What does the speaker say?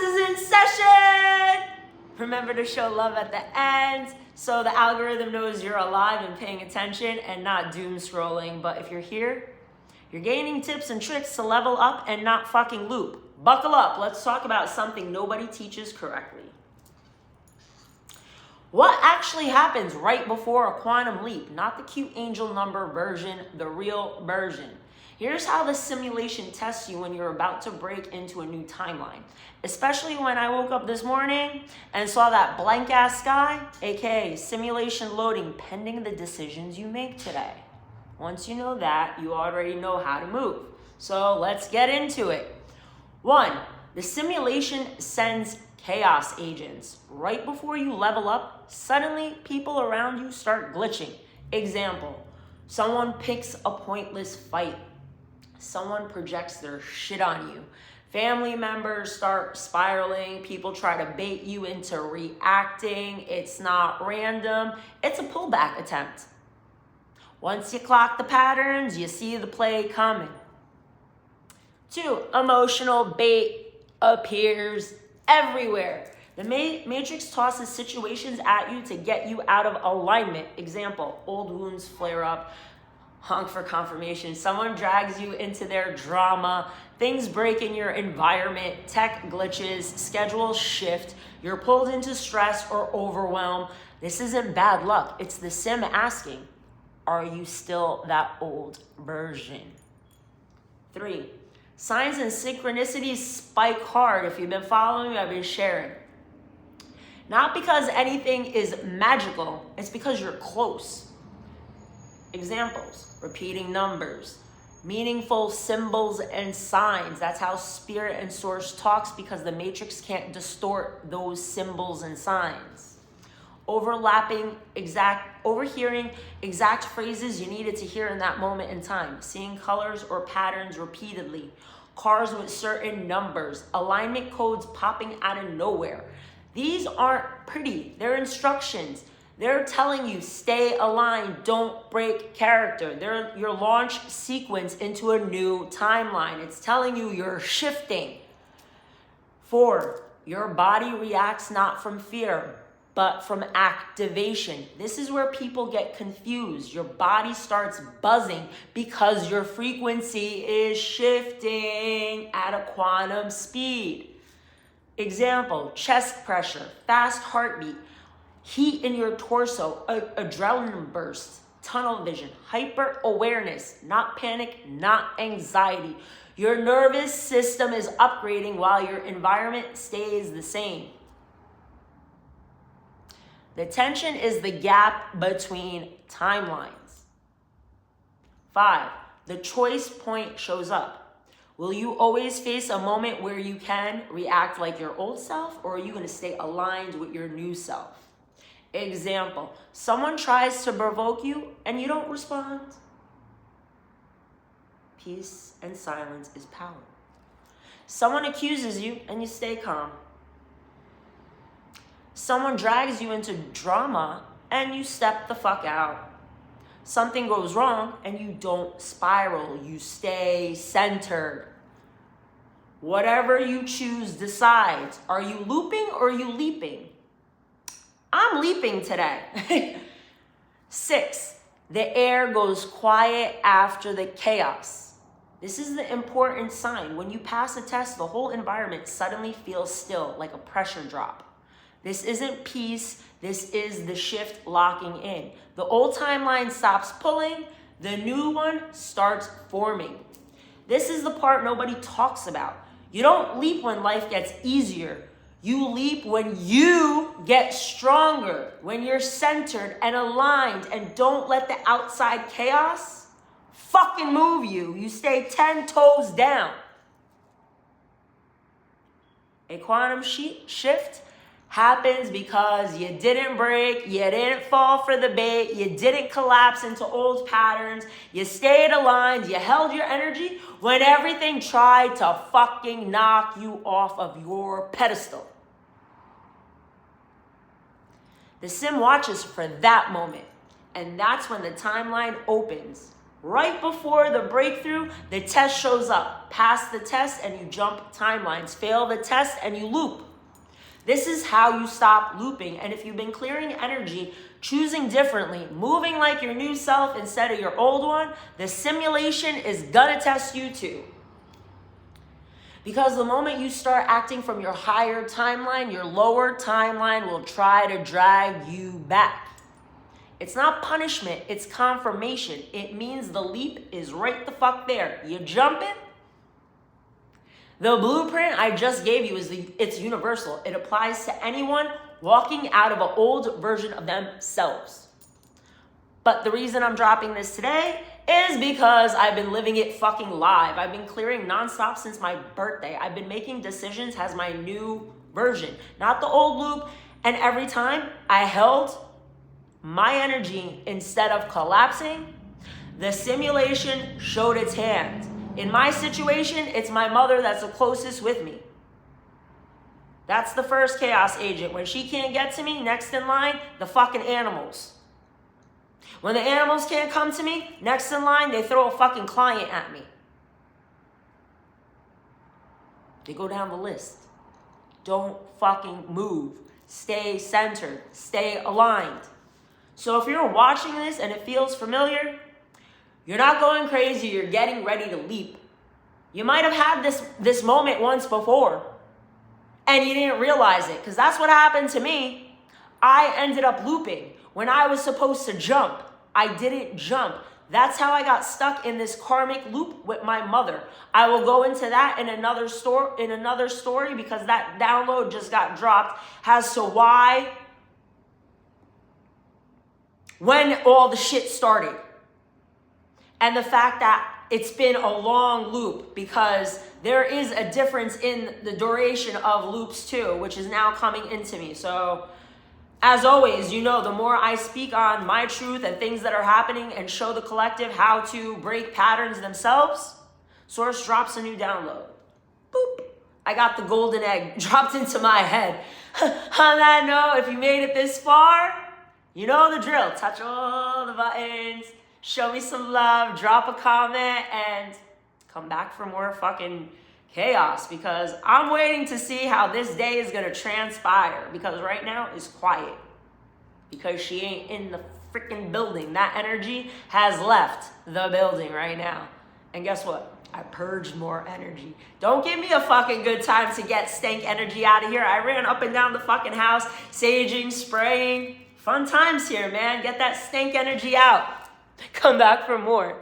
is in session! Remember to show love at the end so the algorithm knows you're alive and paying attention and not doom scrolling. But if you're here, you're gaining tips and tricks to level up and not fucking loop. Buckle up. Let's talk about something nobody teaches correctly. What actually happens right before a quantum leap? Not the cute angel number version, the real version. Here's how the simulation tests you when you're about to break into a new timeline. Especially when I woke up this morning and saw that blank ass sky, aka simulation loading pending the decisions you make today. Once you know that, you already know how to move. So let's get into it. 1, the simulation sends chaos agents. Right before you level up, suddenly people around you start glitching. Example, someone picks a pointless fight. Someone projects their shit on you. Family members start spiraling. People try to bait you into reacting. It's not random. It's a pullback attempt. Once you clock the patterns, you see the play coming. 2, emotional bait appears everywhere. The Matrix tosses situations at you to get you out of alignment. Example, old wounds flare up. Honk for confirmation. Someone drags you into their drama. Things break in your environment. Tech glitches. Schedules shift. You're pulled into stress or overwhelm. This isn't bad luck. It's the sim asking, are you still that old version? 3, signs and synchronicities spike hard. If you've been following me, I've been sharing. Not because anything is magical. It's because you're close. Examples, repeating numbers, meaningful symbols and signs. That's how spirit and source talks, because the matrix can't distort those symbols and signs. Overhearing exact phrases you needed to hear in that moment in time. Seeing colors or patterns repeatedly. Cars with certain numbers. Alignment codes popping out of nowhere. These aren't pretty. They're instructions. They're telling you, stay aligned, don't break character. They're your launch sequence into a new timeline. It's telling you you're shifting. 4, your body reacts not from fear, but from activation. This is where people get confused. Your body starts buzzing because your frequency is shifting at a quantum speed. Example, chest pressure, fast heartbeat, heat in your torso, adrenaline bursts, tunnel vision, hyper awareness, not panic, not anxiety. Your nervous system is upgrading while your environment stays the same. The tension is the gap between timelines. 5, the choice point shows up. Will you always face a moment where you can react like your old self, or are you going to stay aligned with your new self? Example, someone tries to provoke you and you don't respond. Peace and silence is power. Someone accuses you and you stay calm. Someone drags you into drama and you step the fuck out. Something goes wrong and you don't spiral. You stay centered. Whatever you choose decides. Are you looping or are you leaping? I'm leaping today. 6, the air goes quiet after the chaos. This is the important sign. When you pass a test, the whole environment suddenly feels still, like a pressure drop. This isn't peace. This is the shift locking in. The old timeline stops pulling. The new one starts forming. This is the part nobody talks about. You don't leap when life gets easier. You leap when you get stronger, when you're centered and aligned and don't let the outside chaos fucking move you. You stay 10 toes down. A quantum shift happens because you didn't break, you didn't fall for the bait, you didn't collapse into old patterns, you stayed aligned, you held your energy when everything tried to fucking knock you off of your pedestal. The sim watches for that moment, and that's when the timeline opens. Right before the breakthrough, the test shows up. Pass the test and you jump timelines. Fail the test and you loop. This is how you stop looping. And if you've been clearing energy, choosing differently, moving like your new self instead of your old one, the simulation is gonna test you too. Because the moment you start acting from your higher timeline, your lower timeline will try to drag you back. It's not punishment, it's confirmation. It means the leap is right the fuck there. You jumping? The blueprint I just gave you it's universal. It applies to anyone walking out of an old version of themselves. But the reason I'm dropping this today is because I've been living it fucking live. I've been clearing nonstop since my birthday. I've been making decisions as my new version, not the old loop. And every time I held my energy instead of collapsing, the simulation showed its hand. In my situation, it's my mother that's the closest with me. That's the first chaos agent. When she can't get to me, next in line, the fucking animals. When the animals can't come to me, next in line, they throw a fucking client at me. They go down the list. Don't fucking move. Stay centered. Stay aligned. So if you're watching this and it feels familiar, you're not going crazy, you're getting ready to leap. You might have had this moment once before and you didn't realize it, because that's what happened to me. I ended up looping. When I was supposed to jump, I didn't jump. That's how I got stuck in this karmic loop with my mother. I will go into that in another story because that download just got dropped as to why, when all the shit started. And the fact that it's been a long loop, because there is a difference in the duration of loops too, which is now coming into me. So as always, you know, the more I speak on my truth and things that are happening and show the collective how to break patterns themselves, Source drops a new download. Boop. I got the golden egg dropped into my head. On that note, if you made it this far, you know the drill. Touch all the buttons. Show me some love, drop a comment, and come back for more fucking chaos, because I'm waiting to see how this day is going to transpire, because right now it's quiet because she ain't in the freaking building. That energy has left the building right now. And guess what? I purged more energy. Don't give me a fucking good time to get stank energy out of here. I ran up and down the fucking house, saging, spraying. Fun times here, man. Get that stank energy out. Come back for more.